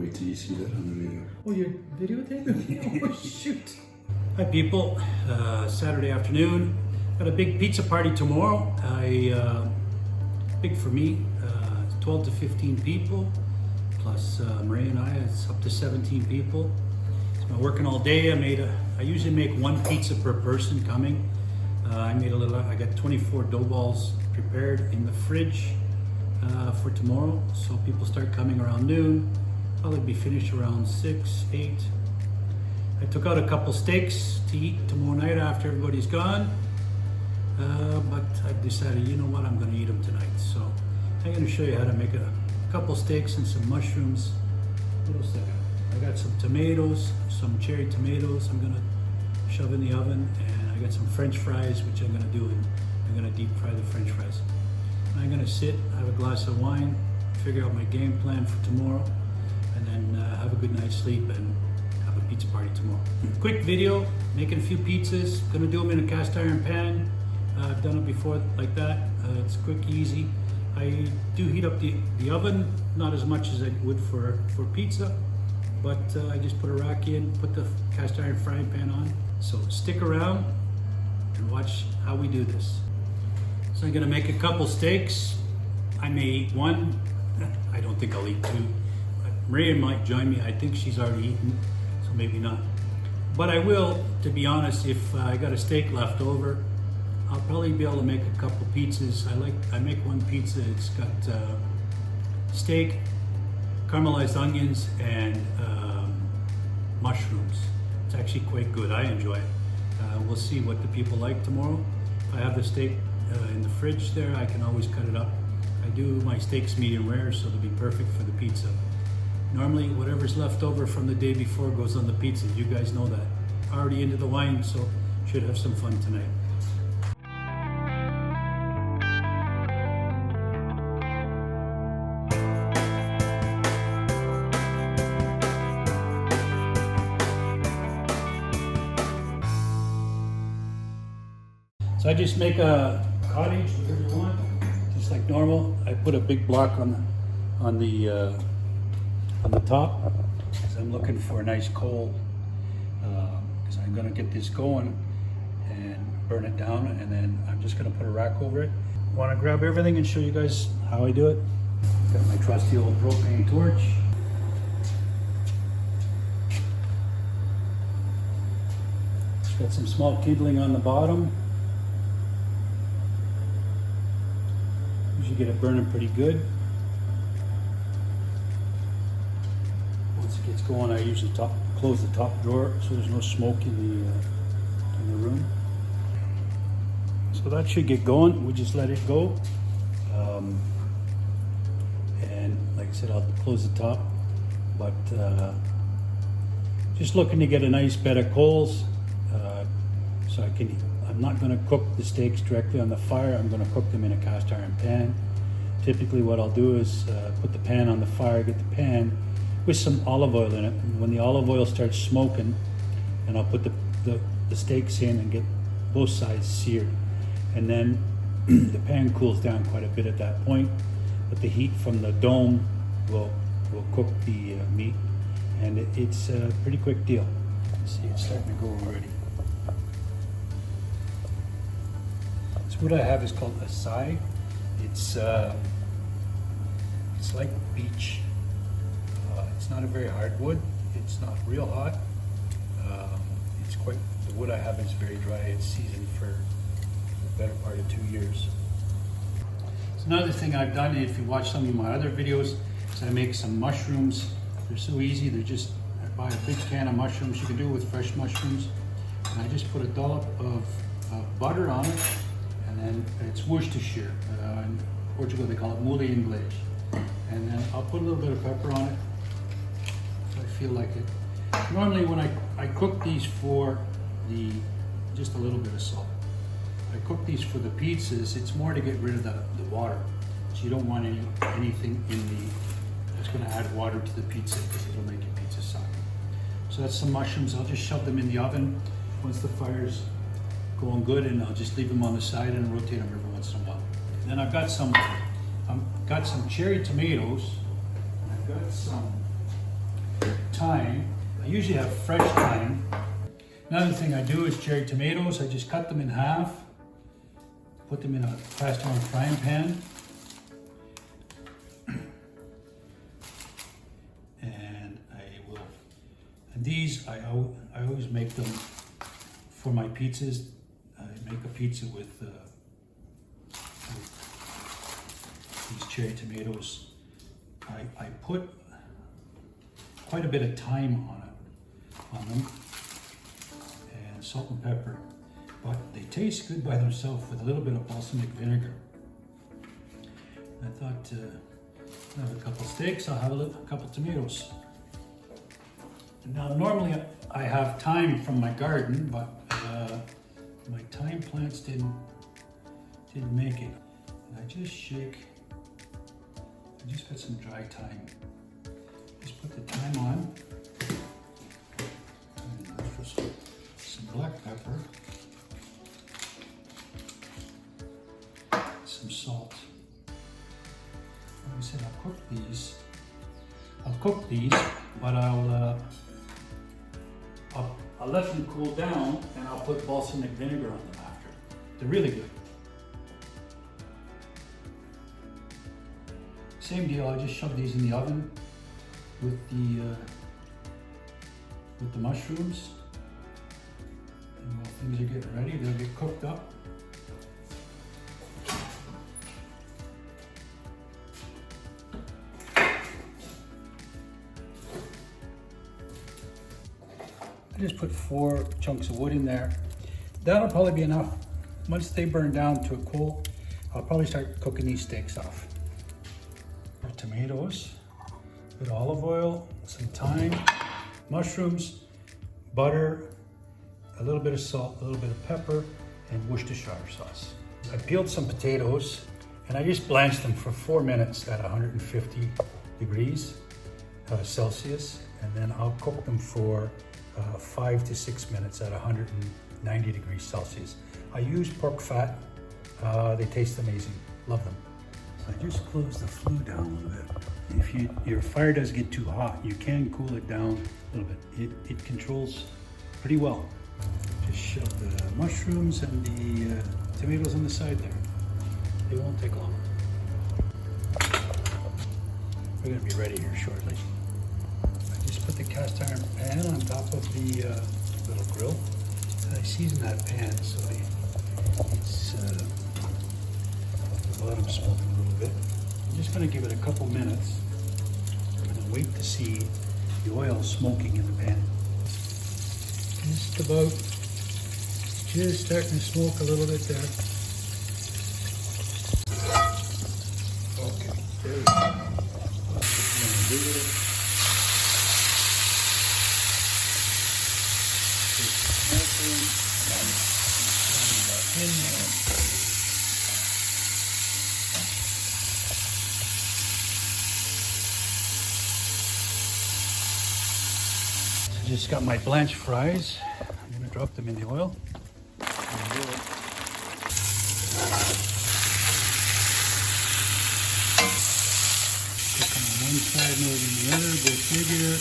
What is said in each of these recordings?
Wait till you see that on the video. Oh, you're videotaping? Oh, shoot. Hi, people. Saturday afternoon. Got a big pizza party tomorrow. Big for me. 12 to 15 people. Plus Maria and I, it's up to 17 people. So I'm working all day. I usually make one pizza per person coming. I got 24 dough balls prepared in the fridge for tomorrow. So people start coming around noon. Probably be finished around 6, 8. I took out a couple steaks to eat tomorrow night after everybody's gone. But I've decided, you know what, I'm gonna eat them tonight. So I'm gonna show you how to make a couple steaks and some mushrooms. What else I got some tomatoes, some cherry tomatoes I'm gonna shove in the oven, and I got some French fries, which I'm gonna do, and I'm gonna deep fry the French fries. And I'm gonna sit, have a glass of wine, figure out my game plan for tomorrow, and then have a good night's sleep and have a pizza party tomorrow. Quick video, making a few pizzas. Gonna do them in a cast iron pan. I've done it before like that. It's quick, easy. I do heat up the oven, not as much as I would for pizza, but I just put a rack in, put the cast iron frying pan on. So stick around and watch how we do this. So I'm gonna make a couple steaks. I may eat one. I don't think I'll eat two. Maria might join me. I think she's already eaten, so maybe not. But I will, to be honest, if I got a steak left over, I'll probably be able to make a couple pizzas. I make one pizza. It's got steak, caramelized onions, and mushrooms. It's actually quite good. I enjoy it. We'll see what the people like tomorrow. If I have the steak in the fridge there, I can always cut it up. I do my steaks medium rare, so they'll be perfect for the pizza. Normally, whatever's left over from the day before goes on the pizza. You guys know that. Already into the wine, so should have some fun tonight. So I just make a cottage, whatever you want, just like normal. I put a big block on the top, because I'm looking for a nice coal, because I'm gonna get this going and burn it down, and then I'm just gonna put a rack over it. I wanna grab everything and show you guys how I do it. Got my trusty old propane torch. Just got some small kindling on the bottom. Usually get it burning pretty good. Once it gets going, I usually close the top drawer so there's no smoke in the room. So that should get going. We just let it go. And like I said, I'll close the top. But just looking to get a nice bed of coals, so I'm not going to cook the steaks directly on the fire. I'm going to cook them in a cast iron pan. Typically what I'll do is put the pan on the fire, get the pan with some olive oil in it. And when the olive oil starts smoking, and I'll put the steaks in and get both sides seared. And then the pan cools down quite a bit at that point, but the heat from the dome will cook the meat, and it's a pretty quick deal. See, it's starting to go already. So what I have is called acai. It's like beech. It's not a very hard wood. It's not real hot. The wood I have is very dry. It's seasoned for the better part of 2 years. So another thing I've done, if you watch some of my other videos, is I make some mushrooms. They're so easy. I buy a big can of mushrooms. You can do it with fresh mushrooms. And I just put a dollop of butter on it. And then it's Worcestershire. In Portugal they call it mole inglês. And then I'll put a little bit of pepper on it if I feel like it. Normally when I cook these for just a little bit of salt. I cook these for the pizzas, it's more to get rid of the water. So you don't want anything that's going to add water to the pizza, because it'll make your pizza soggy. So that's some mushrooms. I'll just shove them in the oven once the fire's going good, and I'll just leave them on the side and rotate them every once in a while. And then I've got some cherry tomatoes, and I've got some thyme. I usually have fresh thyme. Another thing I do is cherry tomatoes. I just cut them in half, put them in a cast iron frying pan. And these, I always make them for my pizzas. I make a pizza with these cherry tomatoes. I put quite a bit of thyme on them, and salt and pepper, but they taste good by themselves with a little bit of balsamic vinegar. I thought, I'll have a couple steaks, I'll have a couple tomatoes. Now, normally I have thyme from my garden, but my thyme plants didn't make it. And I just shake. I just got some dry thyme. Just put the thyme on. And for some black pepper, some salt. Like I said, I'll cook these, but I'll let them cool down, and I'll put balsamic vinegar on them after. They're really good. Same deal, I just shove these in the oven with the mushrooms. And while things are getting ready, they'll get cooked up. I just put 4 chunks of wood in there. That'll probably be enough. Once they burn down to a coal, I'll probably start cooking these steaks off. Tomatoes, a bit of olive oil, some thyme, mushrooms, butter, a little bit of salt, a little bit of pepper, and Worcestershire sauce. I peeled some potatoes and I just blanched them for 4 minutes at 150 degrees Celsius, and then I'll cook them for 5 to 6 minutes at 190 degrees Celsius. I use pork fat. They taste amazing. Love them. So I just close the flue down a little bit. If your fire does get too hot, you can cool it down a little bit. It controls pretty well. Just shove the mushrooms and the tomatoes on the side there. They won't take long. We're going to be ready here shortly. I just put the cast iron pan on top of the little grill. And I season that pan so it's the bottom smoking a little bit. I'm just going to give it a couple minutes and wait to see the oil smoking in the pan. Just starting to smoke a little bit there. Okay, there we go. I just got my blanched fries. I'm going to drop them in the oil. Cook them on one side more than the other, go figure.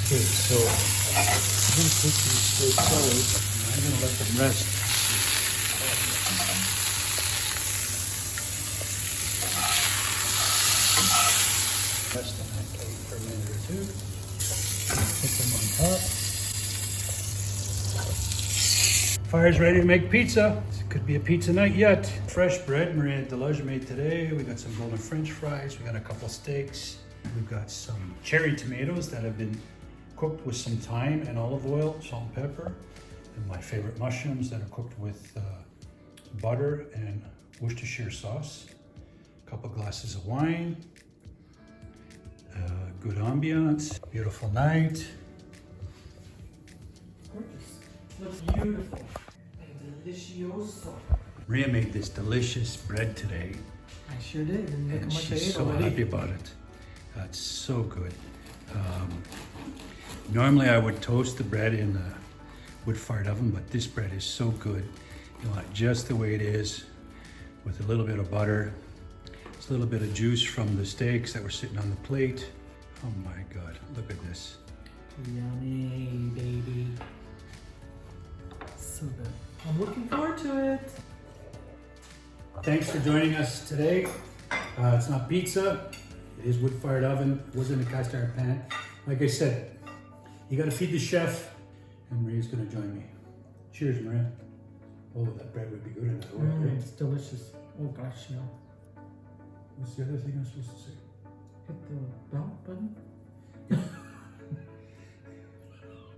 Okay, so I'm going to put these steaks forward, and I'm going to let them rest. Rest on that cake for a minute or two. Put them on top. Fire's ready to make pizza. It could be a pizza night yet. Fresh bread Maria Delage made today. We got some golden French fries. We got a couple steaks. We've got some cherry tomatoes that have been cooked with some thyme and olive oil, salt and pepper, and my favorite mushrooms that are cooked with butter and Worcestershire sauce. A couple glasses of wine, good ambiance, beautiful night. Gorgeous. Looks beautiful and delicioso. Maria made this delicious bread today, I sure did. And look how and much I she's ate so already. happy about it. It's so good. Normally I would toast the bread in the wood-fired oven, but this bread is so good. You want it just the way it is, with a little bit of butter. It's a little bit of juice from the steaks that were sitting on the plate. Oh my God, look at this. Yummy, baby. So good. I'm looking forward to it. Thanks for joining us today. It's not pizza, it is wood-fired oven. It wasn't a cast iron pan. Like I said, you gotta feed the chef, and Maria's gonna join me. Cheers, Maria. Oh, that bread would be good in that oil, right? It's delicious. Oh gosh, no. What's the other thing I'm supposed to say? Hit the bell button.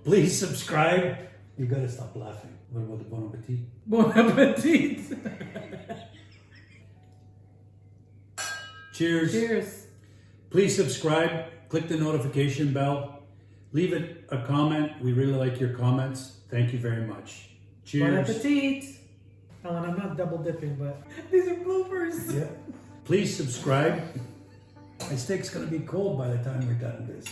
Please subscribe. You gotta stop laughing. What about the bon appetit? Bon appetit. Cheers. Cheers. Please subscribe. Click the notification bell. Leave it a comment. We really like your comments. Thank you very much. Cheers. Bon appetit. Oh, and I'm not double dipping, but these are bloopers. Yeah. Please subscribe. My steak's gonna be cold by the time we're done with this.